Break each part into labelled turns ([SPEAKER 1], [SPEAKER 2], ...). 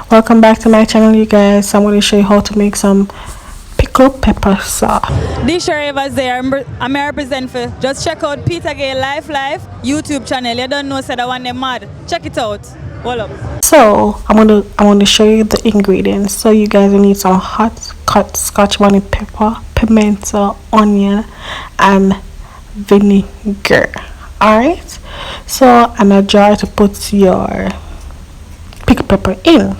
[SPEAKER 1] Welcome back to my channel, you guys. I'm going to show you how to make some pickled pepper sauce.
[SPEAKER 2] This ravers there, I'm represent for. Just check out Petagaye Life YouTube channel. You don't know, say that one them mad. Check it out. Hold up.
[SPEAKER 1] So I'm going to show you the ingredients. So you guys will need some hot cut scotch bonnet pepper, pimento, onion, and vinegar. Alright, so and a jar to put your pickled pepper in.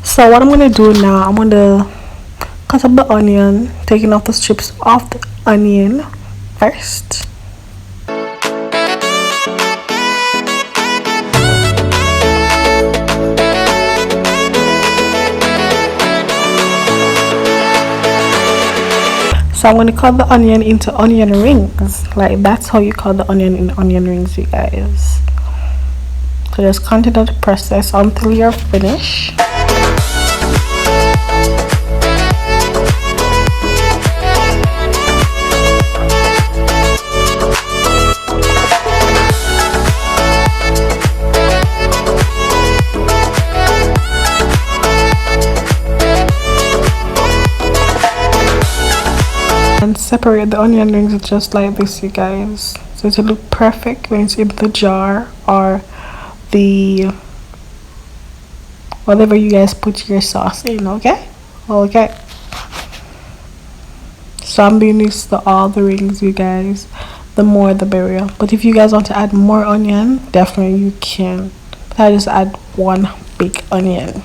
[SPEAKER 1] So what I'm going to do now, I'm going to cut up the onion, taking off the strips of the onion first. So I'm going to cut the onion into onion rings. Like that's how you cut the onion in onion rings, you guys. So just continue the process until you're finished. And separate the onion rings just like this, you guys, so it will look perfect when it's in the jar or the whatever you guys put your sauce in. Okay, so I'm doing this to all the rings, you guys. The more the merrier, but if you guys want to add more onion, definitely you can, but I just add one big onion.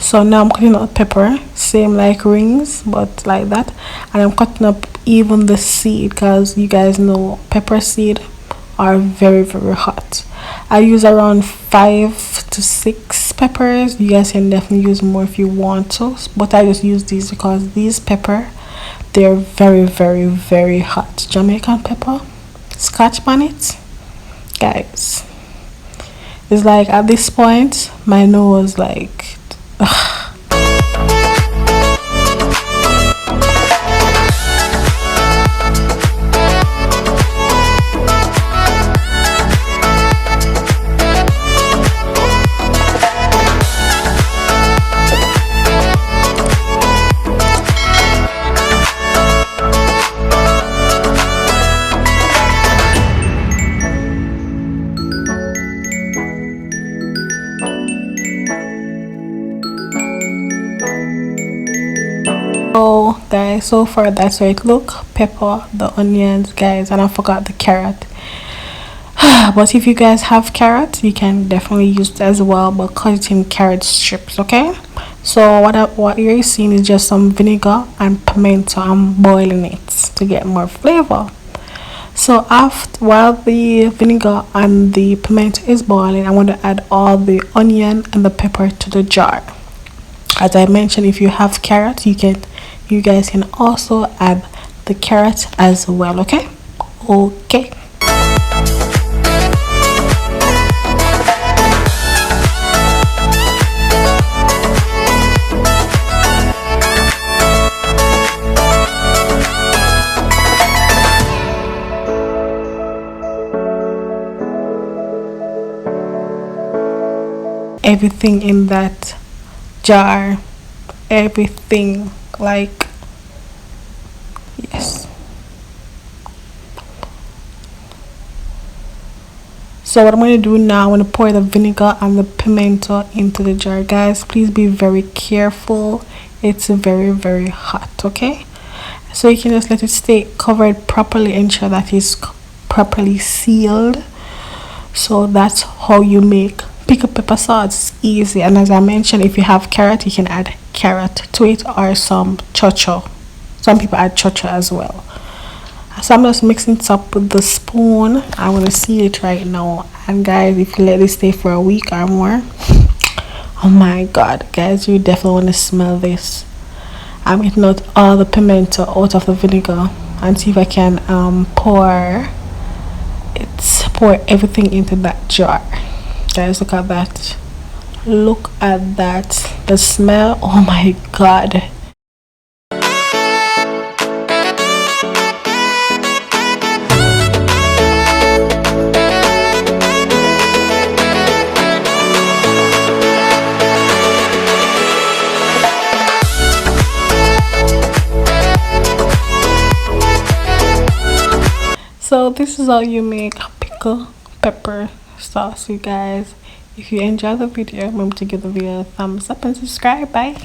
[SPEAKER 1] So now I'm cutting up pepper, same like rings, but like that. And I'm cutting up even the seed, because you guys know pepper seed are very hot. I use around 5 to 6 peppers. You guys can definitely use more if you want to, but I just use these because these pepper, they're very hot. Jamaican pepper, scotch bonnet, guys. It's like at this point my nose like so guys, so far that's how it look. Pepper, the onions, guys, and I forgot the carrot. But if you guys have carrot, you can definitely use it as well, but cut it in carrot strips. Okay, so what you're seeing is just some vinegar and pimento. I'm boiling it to get more flavor. So while the vinegar and the pimento is boiling, I want to add all the onion and the pepper to the jar. As I mentioned, if you have carrot, you guys can also add the carrot as well. Okay. Everything in that jar, everything, like, yes. So what I'm going to do now, I'm going to pour the vinegar and the pimento into the jar. Guys, please be very careful, it's very hot. Okay, so you can just let it stay covered properly, ensure that it's properly sealed. So that's how you make pickled pepper sauce. It's easy, and as I mentioned, if you have carrot, you can add carrot to it, or some chocho. Some people add chocho as well. So I'm just mixing it up with the spoon. I'm gonna seal it right now, and guys, if you let this stay for a week or more, oh my god, guys, you definitely want to smell this. I'm getting out all the pimento out of the vinegar and see if I can pour everything into that jar. Guys, look at that, the smell, oh my god. this is how you make pickle pepper sauce, you guys. If you enjoy the video, remember to give the video a thumbs up and subscribe. Bye.